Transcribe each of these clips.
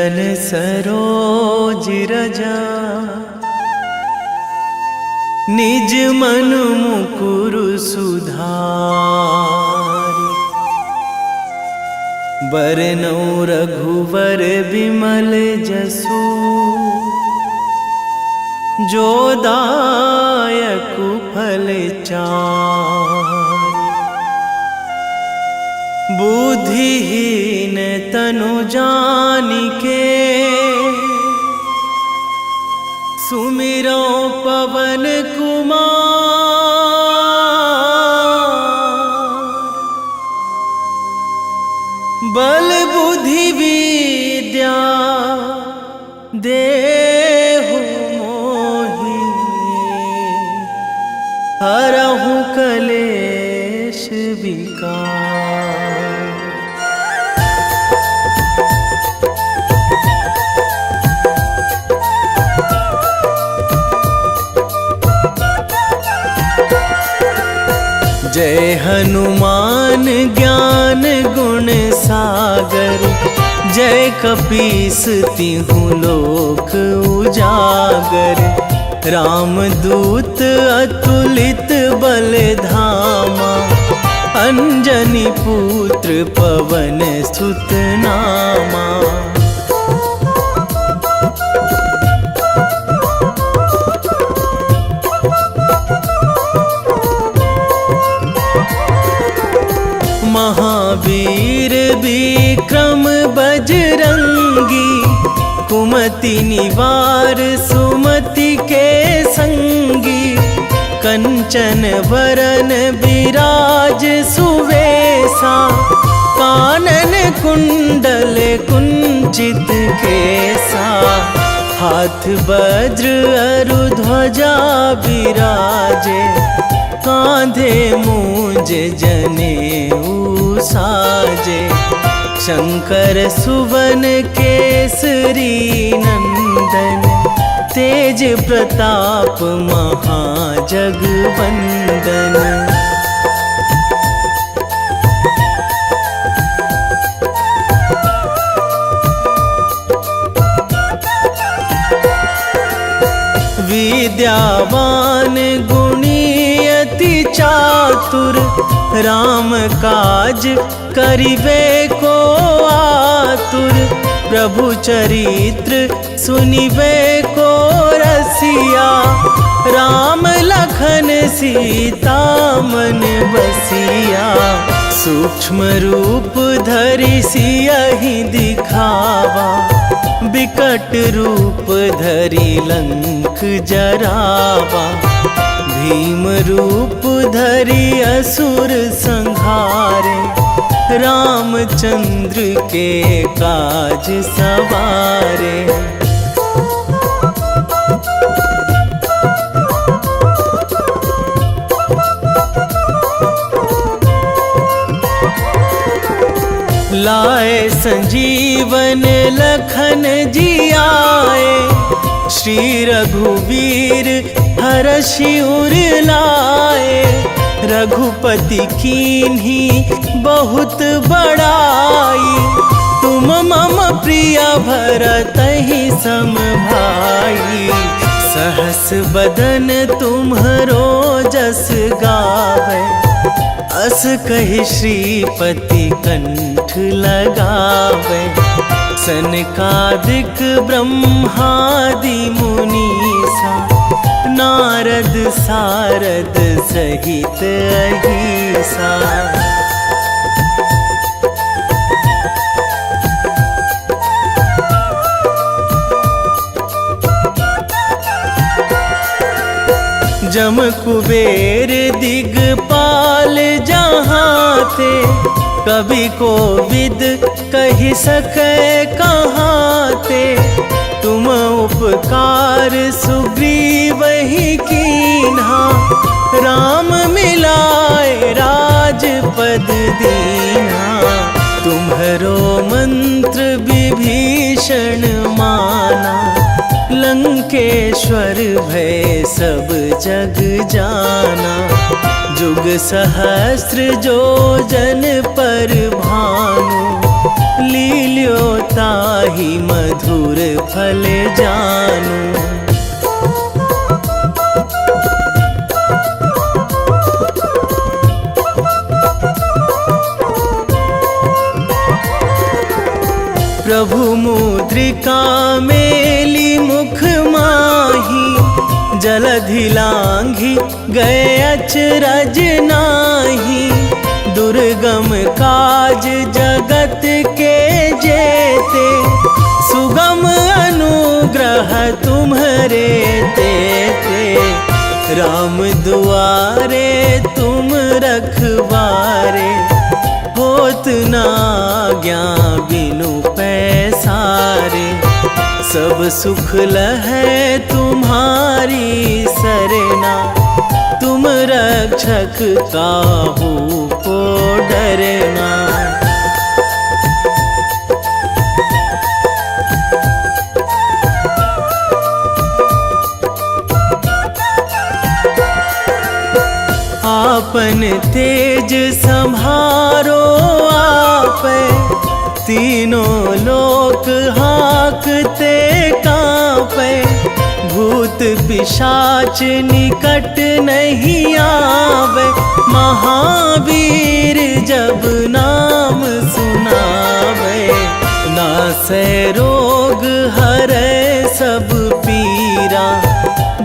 चरण सरोज रजा, निज मन मुकुर सुधारि। बरनौ रघुवर बिमल जसु, जो दायक फल चारि। बुद्धिहीन तनु जानिके, सुमिरो पवन कुमार। बल बुद्धि विद्या देहु मोहि, हरहु कलेश विकार। जय हनुमान ज्ञान गुण सागर, जय कपीस तिहुँ लोक उजागर। रामदूत अतुलित बल धामा, अंजनी पुत्र पवन सुत नामा। महावीर विक्रम बजरंगी, कुमति निवार सुमति के संगी। कंचन वरन विराज सुवेशा, कानन कुंडल कुंचित केसा। हाथ वज्र अरु ध्वजा विराजे, कांधे मूंज जनेऊ साजे। शंकर सुवन केसरी नंदन, तेज प्रताप महाजगवंदन। विद्यावान गुणी अति चातुर, राम काज करिबे को आतुर। प्रभु चरित्र सुनिबे को रसिया, राम लखन सीता मन बसिया। सूक्ष्म रूप धरि सियहि दिखावा, बिकट रूप धरि लंक जरावा। भीम रूप धरि असुर संहारे, रामचंद्र के काज सवारे। लाए संजीवन लखन जियाए, श्री रघुवीर हरषि उर लाए। रघुपति कीन्ही बहुत बड़ाई, तुम मम प्रिय भरतहि सम भाई। सहस बदन तुम्हरो जस गावै, अस कहि श्रीपति कंठ लगावै। सनकादिक ब्रह्मादि मुनीसा, नारद सारद सहित अहिसा। जम कुबेर दिगपाल जहाँ थे, कवि कोविद कहि सकै कहाँ ते। तुम उपकार सुग्रीवहि कीन्हा, राम मिलाए राजपद दीन्हा। तुम्हरो मंत्र विभीषण माना, लंकेश्वर भय सब जग जाना। जुग सहस्त्र जो जन पर भानु, लील्यो ताहि मधुर फल जानू। प्रभु मुद्रिका मेली मुख माही, जलधि लांघी गए अचरज नाही। दुर्गम काज जगत के जेते, सुगम अनुग्रह तुम्हरे तेते। राम दुआरे तुम रखवारे, होत ना आज्ञा बिनु पैसारे। सब सुख लहै तुम्हारी सरना, तुम रक्षक काहू को डरना। आपन तेज संभारो आपै, तीनों लोक हाकते कांपै। भूत पिशाच निकट नहीं आवे, महावीर जब नाम सुनावे। नासै रोग हरै सब पीरा,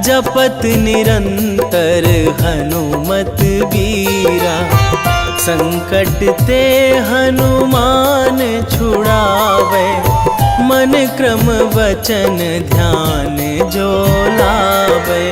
जपत निरंतर हनुमत बीरा। संकट ते हनुमान छुड़ावे, मन क्रम वचन ध्यान जो लावे।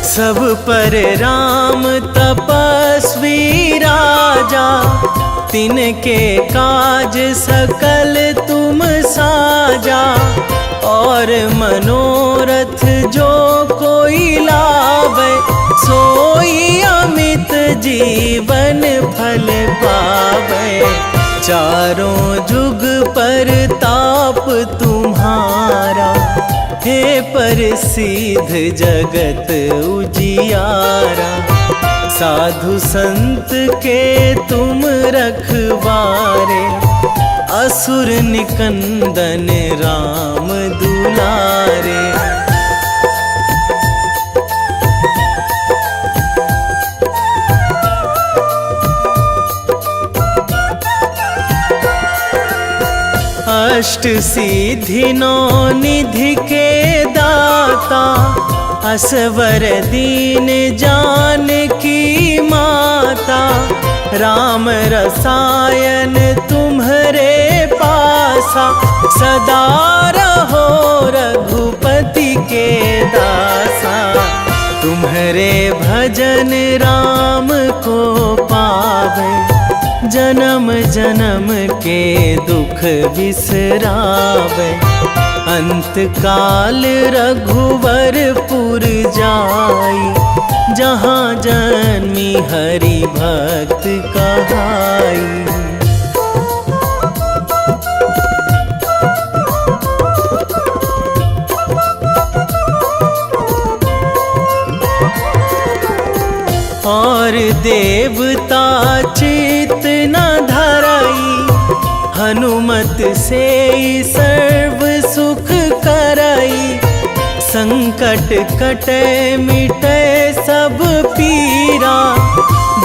सब पर राम तपस्वी राजा, तिनके काज सकल तुम साजा। और मनोरथ जो कोई लावे, सोई अमित जीवन फल पावे। चारों जुग पर ताप तुम्हारा, हे प्रसिद्ध जगत उजियारा। साधु संत के तुम रखवारे, असुर निकंदन राम दुलारे। अष्ट सिद्धि नौ निधि के दाता, असवर दीन जानकी माता। राम रसायन तुम्हरे पासा, सदा रहो रघुपति के दासा। तुम्हरे भजन राम को पावे, जन्म जन्म के दुख बिसरावे। अंत काल रघुवरपुर जाई, जहाँ जन्मी हरि भक्त कहाई। और देवता चित न धराई, हनुमत से सर्व सुख कराई। संकट कटे मिटे सब पीरा,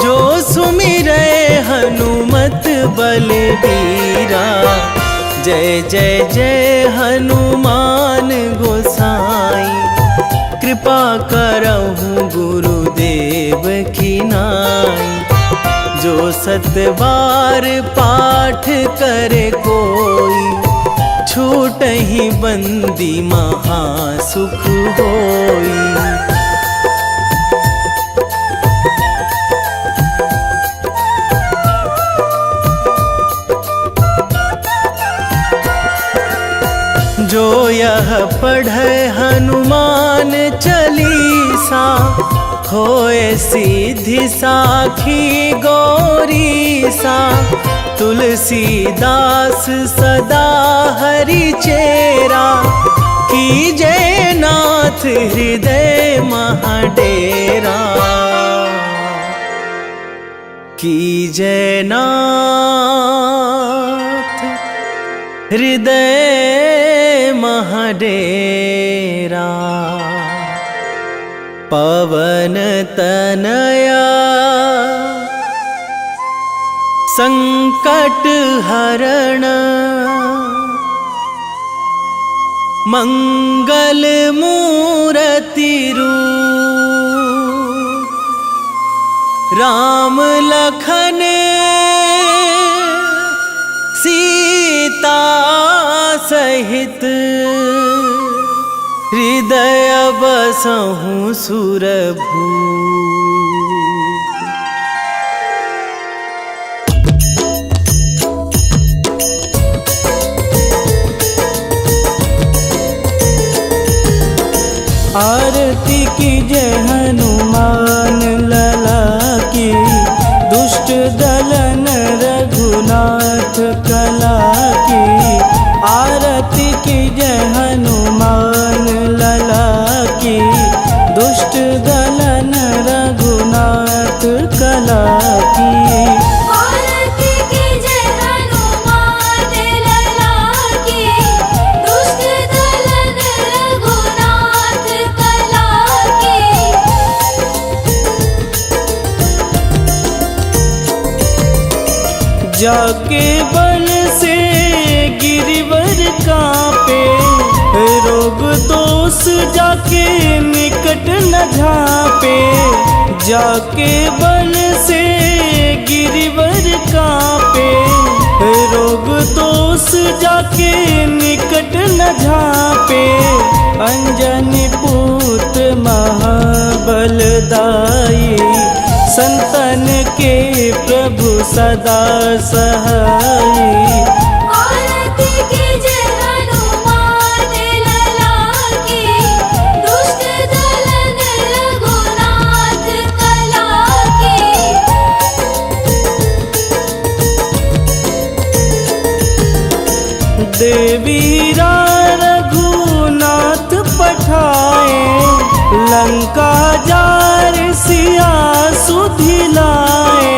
जो सुमिरै हनुमत बलबीरा। जय जय जय हनुमान गोसाई, कृपा करहु गुरुदेव की नाई। जो सतबार पाठ करे कोई, छूटहि बंदी महासुख होई। जो यह पढ़े हनुमान चालीसा, होए सीधी साखी गौरीसा। तुलसीदास सदा हरि चेरा, कीजे नाथ हृदय महाडेरा, कीजे नाथ हृदय महाडेरा। पवन तनया संकट हरण, मंगल मूर्ति रूप, राम लखन सीता सहित, हृदय बसहु सुरभूप। आरती कीजय हनुमान लला की, दुष्ट दलन रघुनाथ कला की। आरती कीजय हनुमान लला की, दुष्ट दलन रघुनाथ कला की। जाके बल से गिरिवर कांपे, रोग दोष जाके निकट न झांपे। जाके बल से गिरिवर कांपे, रोग दोष जाके निकट न झांपे। अंजनी पूत महाबलदाई, संतन के प्रभु सदा सहाई। आरती कीजय हनुमान लला की, दुष्ट दलन रघुनाथ कला की। देवीरा रघुनाथ पठाए, लंका जार सिया सुधिलाए।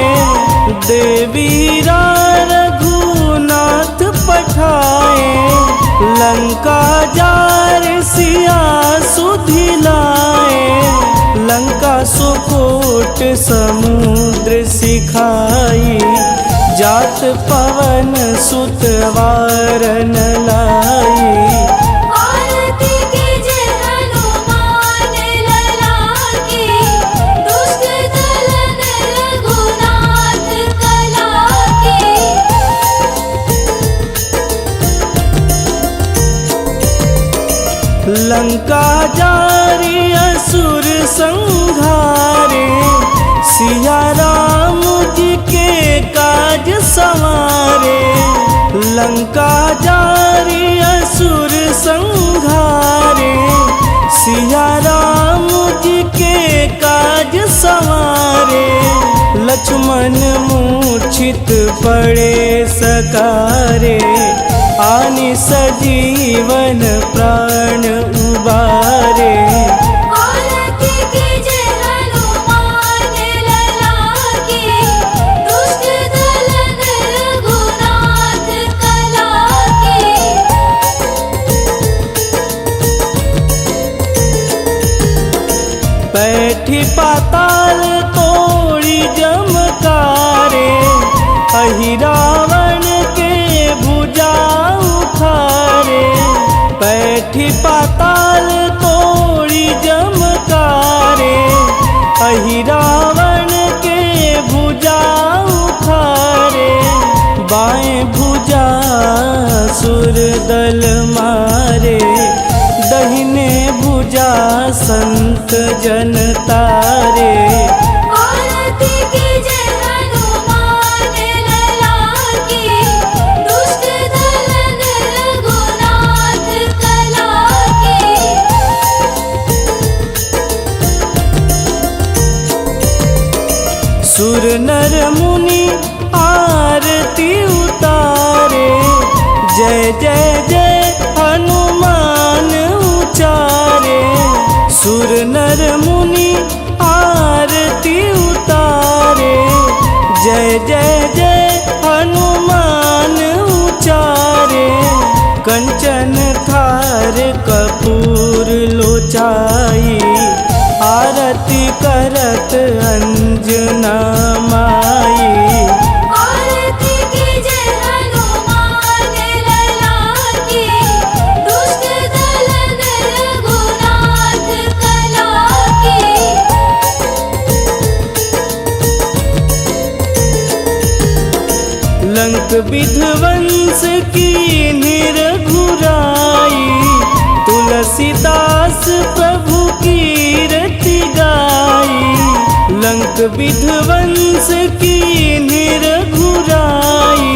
देवीरा रघुनाथ पठाए, लंका जार सिया सुधिलाए। लंका सुकोट समुद्र सिखाई, जात पवन सुत वारन लाई। आरती कीजय हनुमान लला की, दुष्ट दलन रघुनाथ कला की। लंका जारी असुर संहारे, सिया राम जी के काज संवारे। लंका जारी असुर संहारे, सिया राम जी के काज संवारे। लक्ष्मण मूर्छित पड़े सकारे, आनि सजीवन प्राण उबारे। आरती कीजय हनुमान लला की, दुष्ट दलन रघुनाथ कला की। बैठी पाताल तोड़ी जमकारे, अहि रावण के भुजा उखारे। बैठी पाताल तोड़ी जमकारे, अहि रावण के भुजा उखारे। बाएं भुजा सुर दल मारे, दहिने भुजा संत जन तारे। आरती कीजय हनुमान लला की, दुष्ट दलन रघुनाथ कला की। सुर नर मुनि आरती उतारे, जय जय जय हनुमान सुर नर मुनि आरती उतारे, जय जय जय हनुमान उचारे। कंचन थार कपूर लोचाई, आरती करत अंजना माई। आरती कीजे हनुमान लला की, दुष्ट दलन रघुनाथ कला की। लंक विध्वंस की निरघुराई, तुलसीदास प्रभु कीरति गाई। लंक विध्वंस की निरघुराई,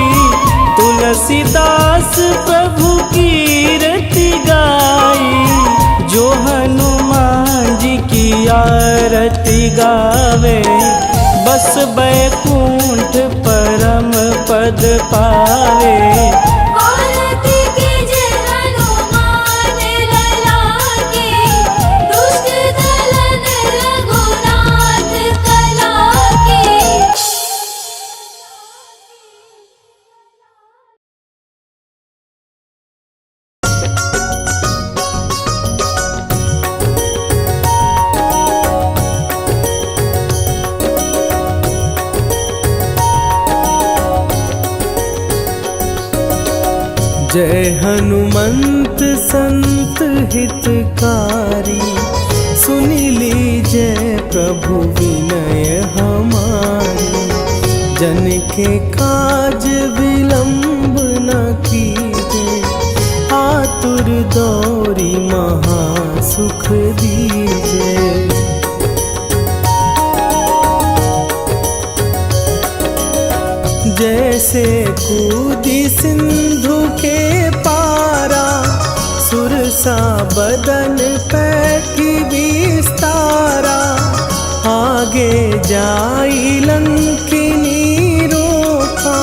तुलसीदास प्रभु कीरति गाई। जो हनुमान जी की आरती गावे, बस बैकुंठ परम पद पावे। आरती कीजे हनुमान लला की, दुष्ट दलन रघुनाथ कला की। जय हनुमंत संत हितकारी, सुनि लीजय प्रभु विनय हमारी। जन के काज विलंब न कीजे, आतुर दौरी महासुख दीजे। जैसे कूदी सिंधु के पारा, सुरसा बदन पैठी विस्तारा। आगे जाई लंकिनी रोका,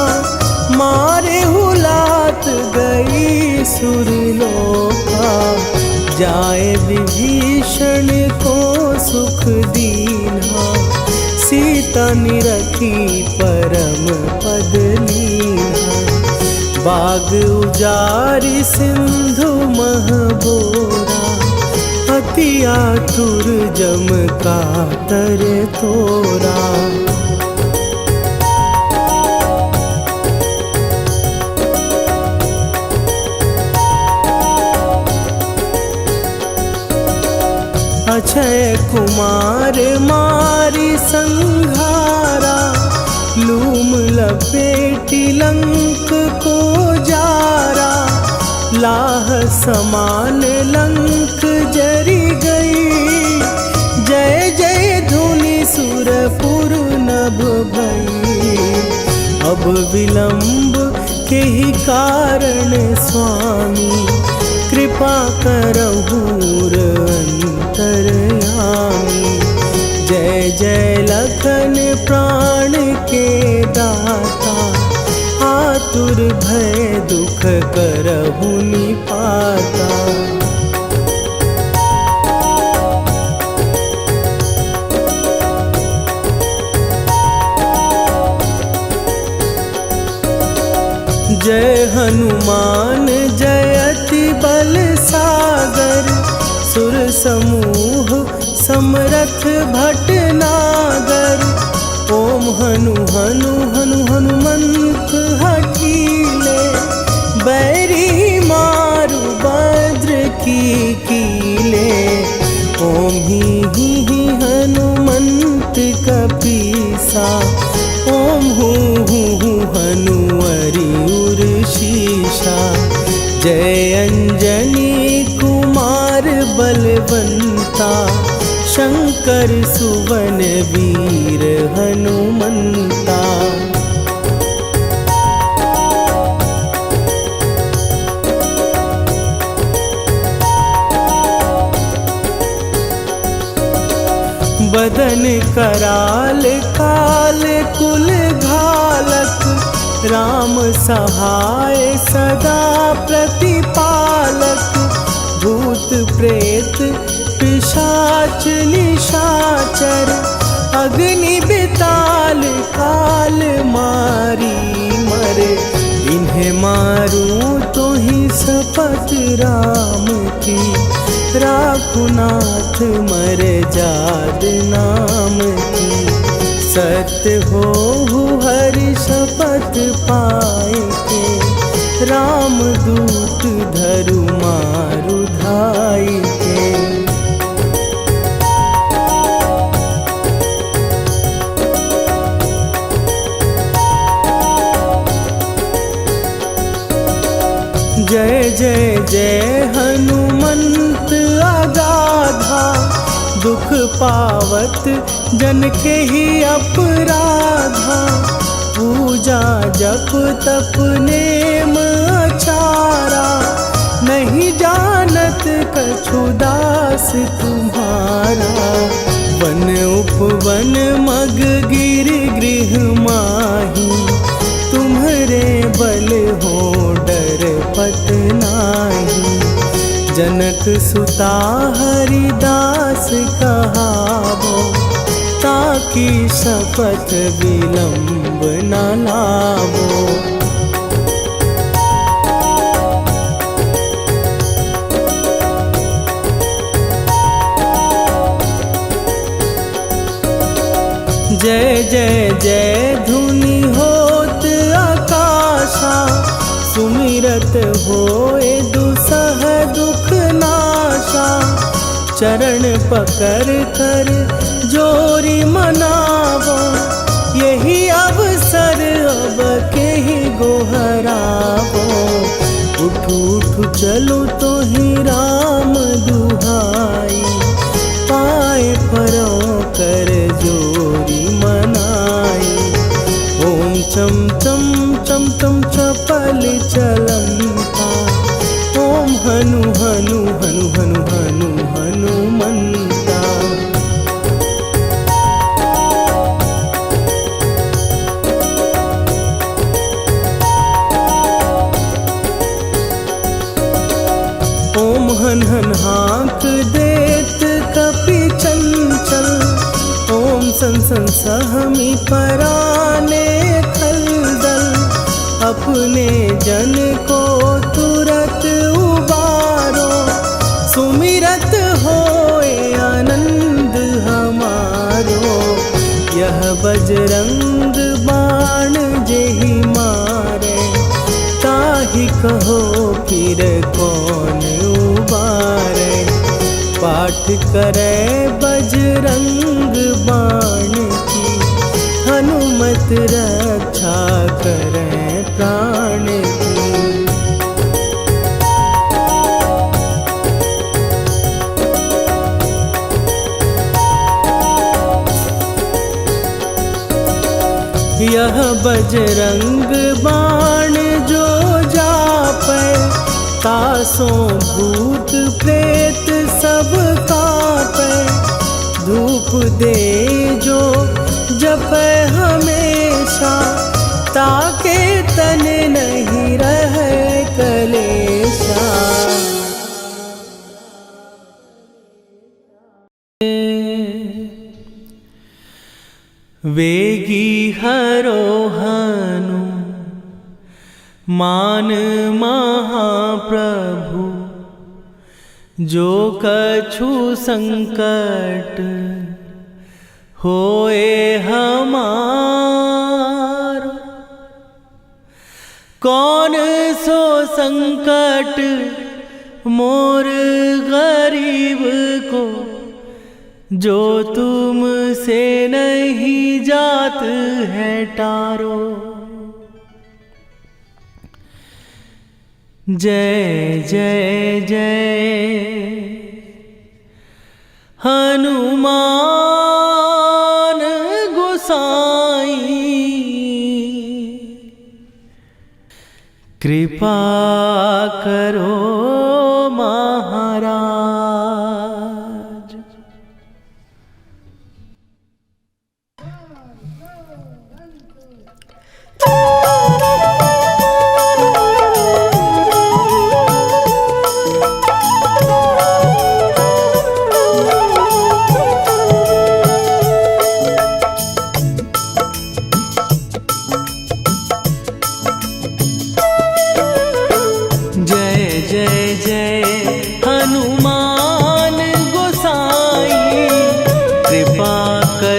मारे हुलात गई सुरलोका। जाए विभीषण को सुख दीना, सीता निरखी परम पद लीना। बाग उजारि सिंधु महबोरा, अति आतुर जम कातर तोरा। अक्षय कुमार मारी संघारा, लूम लपेटी लंक को जारा। लाह समान लंक जरी गई, जय जय धुनि सुरपुर नभ भई। अब विलंब के ही कारण स्वामी, कृपा करहु अंतरयामी। जय जय लखन प्राण के दाता, आतुर भय दुख करहु निपाता। जय हनुमान जयति बल सागर, सुर समूह समरथ भटनागर। ओम हनु हनु हनु हनुमंत हठीले, बैरी मारु भद्र की कीले। ओम ही हनुमंत कपीसा, ओम हूँ हनुअरि उर शीशा। जय अंजनी कुमार बलवंता, शंकर सुवन वीर हनुमंता। बदन कराल काल कुल घालक, राम सहाय सदा प्रतिपालक। भूत प्रेत पिशाच पिशाच निशाचर अग्नि बिताल काल मारी मरे। इन्हें मारूं तो ही शपथ राम की, राखुनाथ मर जाद नाम की। सत्य हो हरि शपथ पाए के, राम दूत धरु मारु धाई के। जय जय जय हनुमंत अगाधा, दुख पावत जन के ही अपराधा। पूजा जप तप नेम अचारा, नहीं जानत कछु दास तुम्हारा। वन उपवन मग गिर गृह माही, तुम्हारे बल हो डर पत नाही। जनक सुता हरिदास कहावो, ताकि शपथ विलंब न लावो। जय जय जय धुनि होत आकाशा, सुमिरत होए दुसह दुख नाशा। चरण पकड़ कर जोरी मनावो, यही अवसर अब के ही गोहरावो। उठ उठ चलो तो ही राम दुहाई, पाए परो कर जोरी मनाई। ओम चम चम चम चम चपल चलंता, ओम हनु हनु हनु हनु हनु हनुमंता। ओम हन हन हाँक देत कपि चंचल, ओम सन सन सहमी पराने खलदल। अपने जन को तुरत उबारो, सुमिरत होए आनंद हमारो। यह बजरंग बाण जेहि मारे, ताहि कहो फिर कौन उबारे। पाठ करे बजरंग बाण की, हनुमत रक्षा करे प्राण की। यह बजरंग बाण जो जापै, तासों भूत प्रेत सब कापै। धूप दे जो जपै हमेशा, ताके तन नहीं रहे कलेशा। वेगी हरोहनु मान महाप्रभु, जो कछु संकट होए हमारो। कौन सो संकट मोर गरीब को, जो तुम से नहीं जात है टारो। जय जय जय हनुमान गोसाई, कृपा करो महाराज।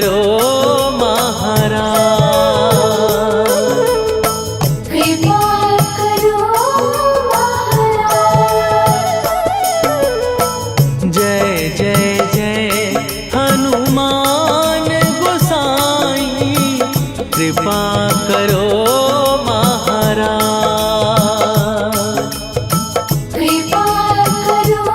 करो महाराज। कृपा करो महाराज। जय जय जय हनुमान गोसाई, कृपा करो महाराज। कृपा करो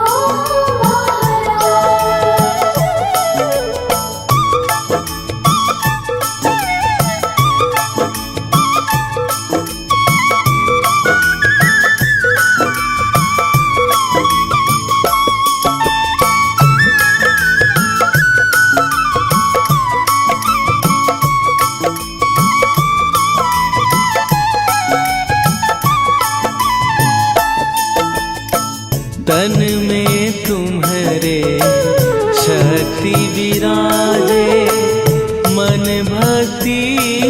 तन में तुम्हारे शक्ति विराजे, मन भक्ति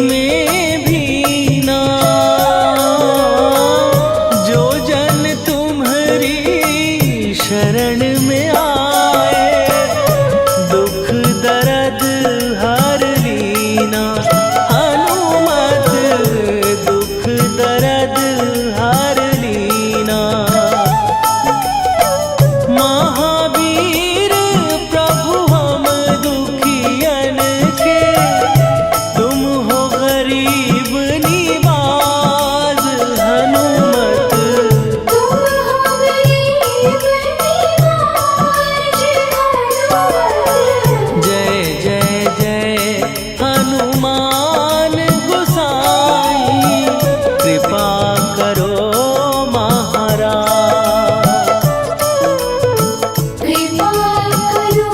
में भीना। जो जन तुम्हारी शरण में आए, दुख दर्द हर लीना। हनुमत दुख दर्द हर लीना। महावीर प्रभु हम दुखियन के, तुम हो गरीब निवाज। हनुमत तुम हो गरीब निवाज। जय जय जय हनुमान गोसाई, कृपा करो महाराज। कृपा करो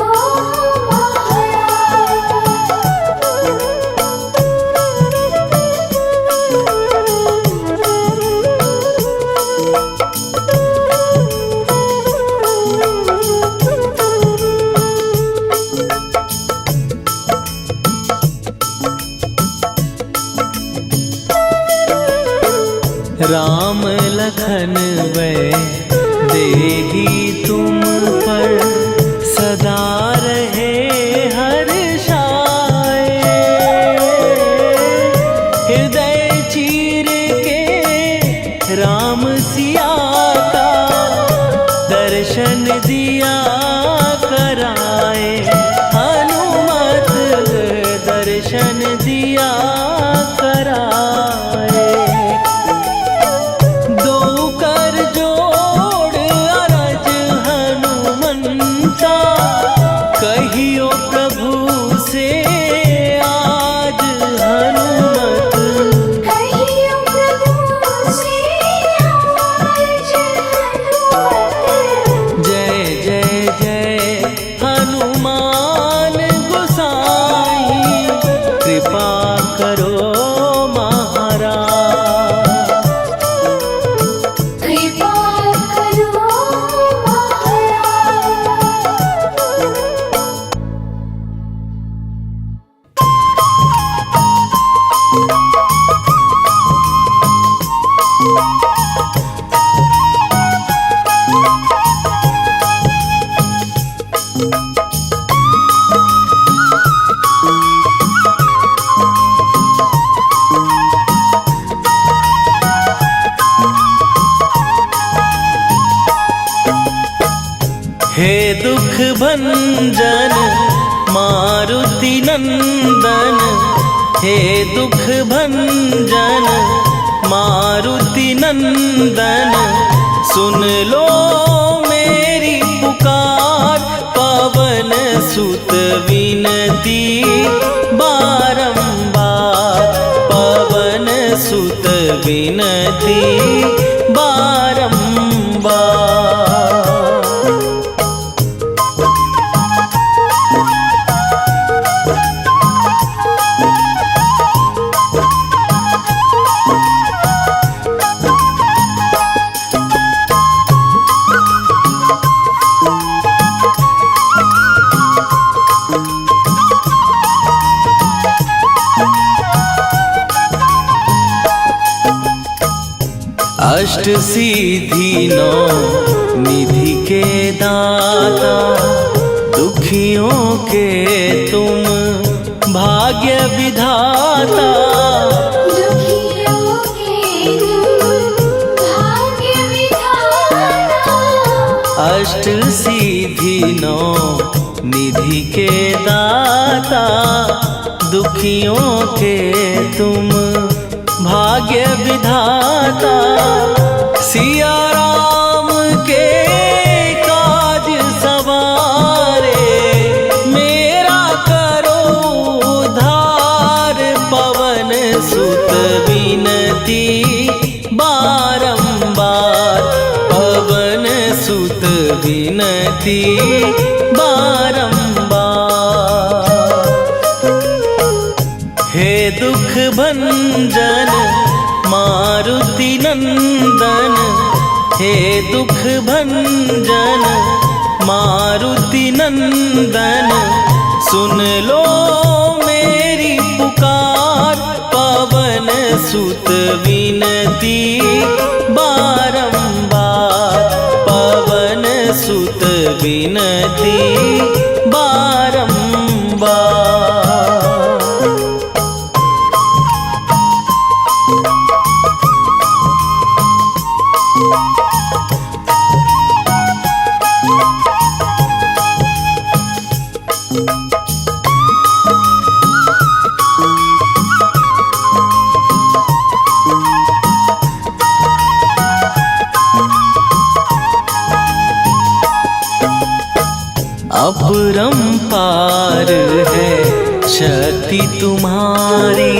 राम लखन वै देही तुम पर, सदा रहे हर्षाए। हृदय चीर के राम सिया का, दर्शन दिया कराए। हनुमत दर्शन दिया कराए। दो कर जोड़ अरज हनुमंता, कहियो प्रभु से आज। हनुमत कहियो प्रभु से आज। जय जय जय हनुमान गोसाई, कृपा करो महाराज। कृपा करो हे दुख भंजन मारुति नंदन, हे दुख भंजन मारुति नंदन। सुन लो मेरी पुकार, पवन सुत विनती बारंबार। पवन सुत विनती बारंबार। अष्ट सिद्धि नौ निधि के दाता, दुखियों के तुम विधाता दुखियों के तुम भाग्य विधाता अष्ट सिद्धि नौ निधि के दाता दुखियों के तुम भाग्य विधाता सिया राम के काज सवारे मेरा करो उद्धार पवन सुत विनती बारंबार पवन सुत विनती बारंबार हे दुख भंजन मारुति नंदन हे दुख भंजन मारुति नंदन सुन लो मेरी पुकार पवन सुत विनती बारंबार पवन सुत विनती बारंबार अपरंपार है शक्ति तुम्हारी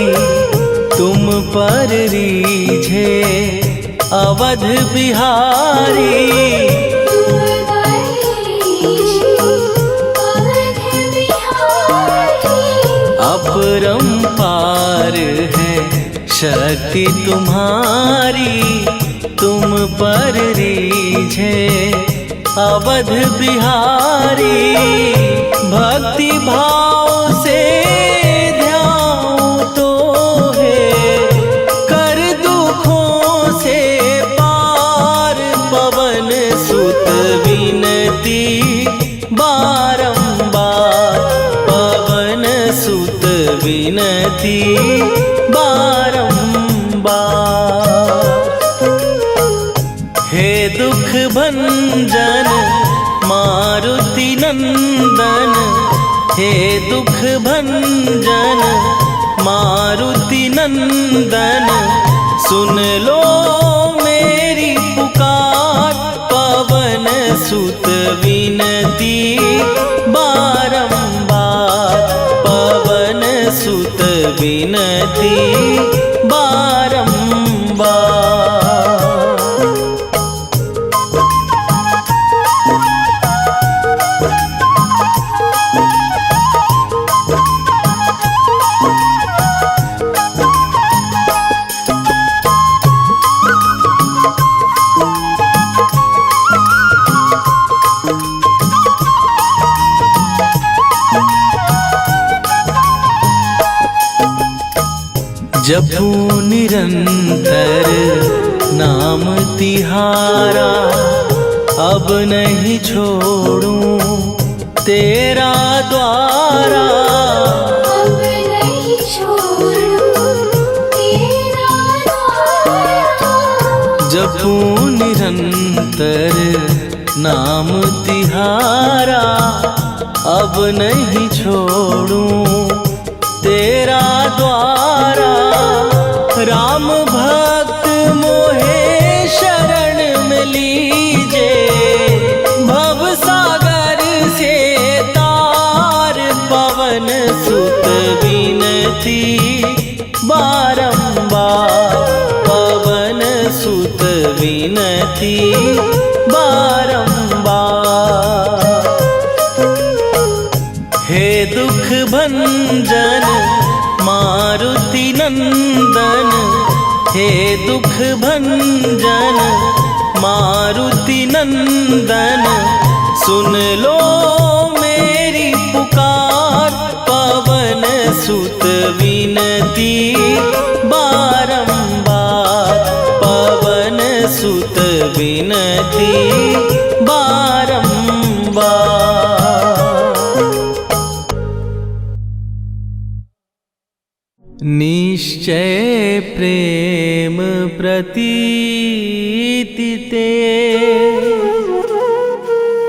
तुम पर रीझे अवध बिहारी तुम बरीशी अवध बिहारी अपरंपार है शक्ति तुम्हारी तुम पर रीझे अवध बिहारी भक्ति भाव से ध्याऊं तो है कर दुखों से पार पवन सुत विनती बारंबार पवन सुत विनती बारंबार हे दुख भंजन मारुति नंदन हे दुख भंजन मारुति नंदन सुन लो मेरी पुकार पवन सुत विनती बारंबार पवन सुत विनती बारंबार जपू निरंतर नाम तिहारा अब नहीं छोड़ूं तेरा द्वारा अब नहीं छोड़ूं तेरा द्वारा जपू निरंतर नाम तिहारा अब नहीं छोड़ूं तेरा द्वारा राम भक्त मोहे शरण में लीजे भव सागर से तार पवन सुत विनती बारंबार पवन सुत विनती बारंबार हे दुख भंजन मारुति नंदन हे दुख भंजन मारुति नंदन सुन लो मेरी पुकार पवन सुत विनती बारंबार पवन सुत विनती बारंबार। निश्चय प्रेम प्रतीति ते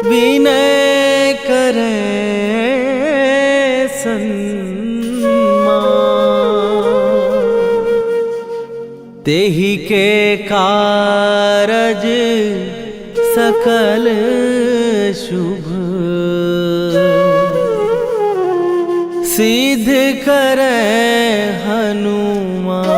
विनय करे सन्मान। तेहि के कारज सकल शुभ सिद्ध करे हनुमान।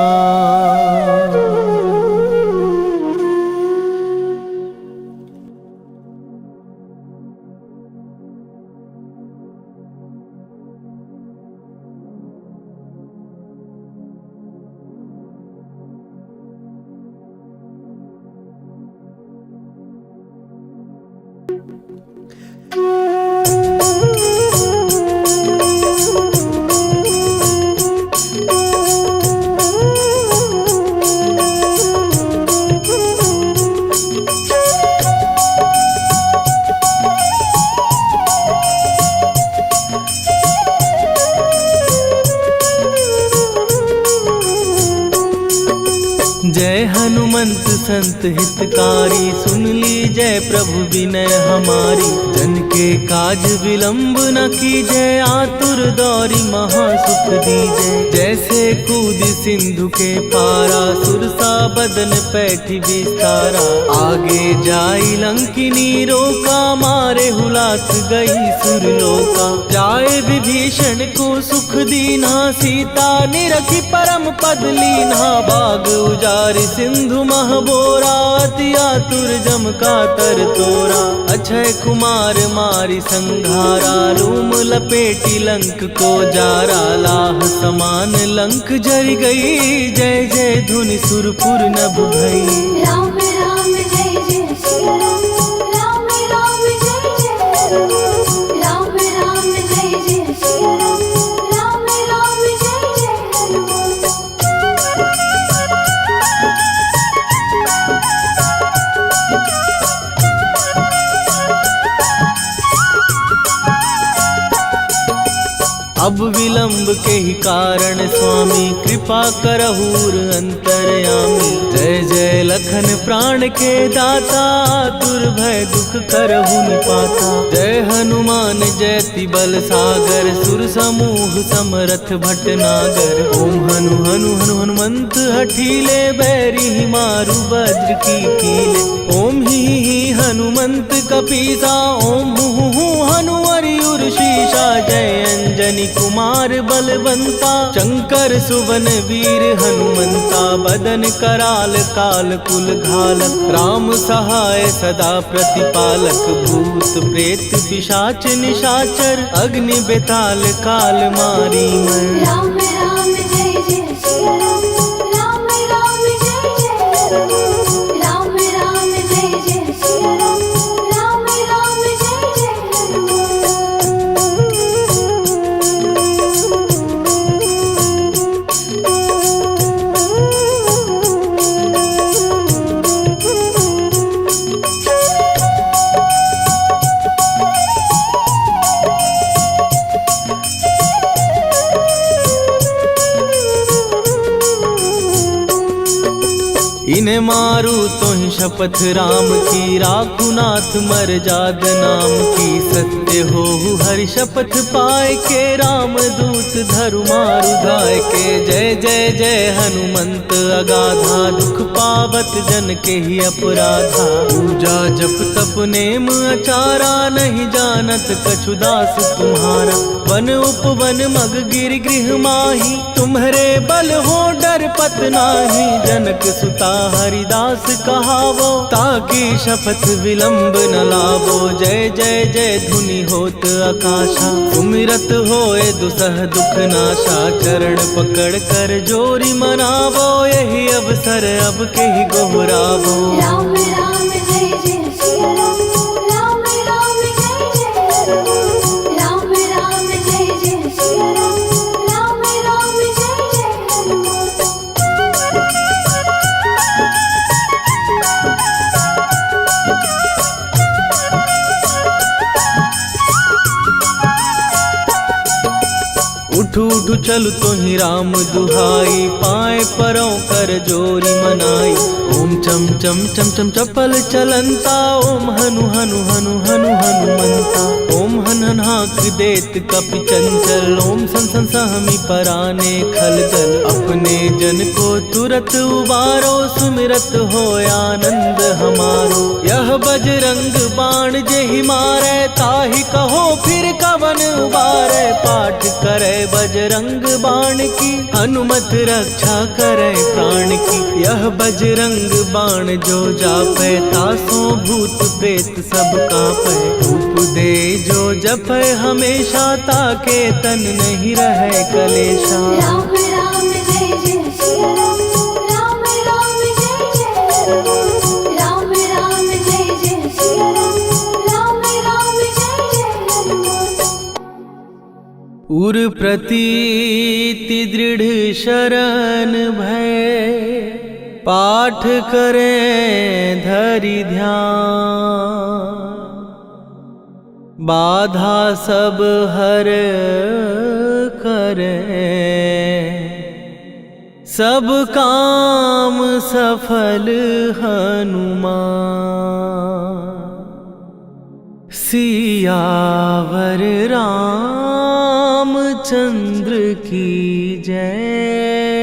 जय हनुमंत संत हितकारी, सुन ली जय प्रभु विनय हमारी। जन के काज विलंब न कीजय, आतुर दौरी महासुख दीजय। जैसे कूद सिंधु के पारा, सुरसा बदन पैठी विस्तारा। आगे जाई लंकिनी रोका, मारे हुलाक गई सुरलोका। जाए विभीषण को सुख दीना, सीता निरखी परम पद लीना। बाग उजारि सिंधु महबोरा, अति आतुर जम का तर तोरा। अक्षय कुमार मारी संघारा, रूम लपेटी लंक को जारा। लाह समान लंक जर गई, जय जय धुनि सुरपुर नभ भई। राम राम जय जय सिया राम, राम राम जय जय हनुमान। राम राम जय जय सिया राम, राम राम जय जय हनुमान। अब विलंब के ही कारण स्वामी, कृपा करहूर अंतरयामी। जय जय लखन प्राण के दाता, दुर्भय दुख करहु निपाता। जय हनुमान जयति बल सागर, सुर समूह समरथ भटनागर। ओम हनु हनु हनु हनुमंत हठीले, बैरी मारु वज्र की कीले। ओम ही हनुमंत कपीसा, ओम हु हनुमरि उर्शीसा। जय अंजनी कुमार बलवंता, शंकर सुवन वीर हनुमंता। बदन कराल काल कुल घालक, राम सहाय सदा प्रतिपालक। भूत प्रेत पिशाच निशाचर, अग्नि बेताल काल मारी मर। राम राम जय जय सिया राम, राम राम जय जय हनुमान। राम राम जय जय सिया राम, राम राम जय जय हनुमान। इन्हें मारू तो ही शपथ राम की, राखू नाथ मर जाग नाम की। सत्य हो हरि शपथ पाए के, राम दूत धरु मारु धाय के। जय जय जय हनुमंत अगाधा, दुख पावत जन के ही अपराधा। पूजा जप तप नेम अचारा, नहीं जानत कछु दास तुम्हारा। वन उपवन मग गिर गृह माही, तुम्हरे बल हो डर पत नाही। जनक सुता हरिदास कहावो, ताकि शपथ विलंब न लावो। जय जय जय धुनि होत आकाशा, सुमिरत होए दुसह दुख नाशा। चरण पकड़ कर जोरी मनावो, यही अवसर अब के ही गोहरावो। राम राम जय जय सिया राम, राम राम जय जय हनुमान। राम राम जय जय सिया राम, राम राम जय जय हनुमान। उठ उठ उठु चलु तोहि राम दुहाई, पाए परों कर जोरी मनाई। ओम चम चम चम चम चपल चलंता, ओम हनु हनु हनु हनु हनुमंता। ओम हन हन हाक देत कपि चंचल, ओम सन सन सहमी पराने खलदल। अपने जन को तुरत उबारो, सुमिरत हो आनंद हमारो। यह बजरंग बाण जेहि मारै, ताहि कहो फिर कवन उबारै। पाठ करे बजरंग बाण की, हनुमत रक्षा करे प्राण की। यह बजरंग बाण जो जापै, तासो भूत प्रेत सब कांपै। धूप दे जो जपै हमेशा, ताके तन नहीं रहे कलेशा। राम राम जय जय सिया राम, राम राम जय जय राम। राम राम जय जय सिया राम, राम राम जय जय राम। उर प्रतीति दृढ़ शरण भय, पाठ करें धरि ध्यान। बाधा सब हर करें, सब काम सफल हनुमान। सियावर रामचंद्र की जय।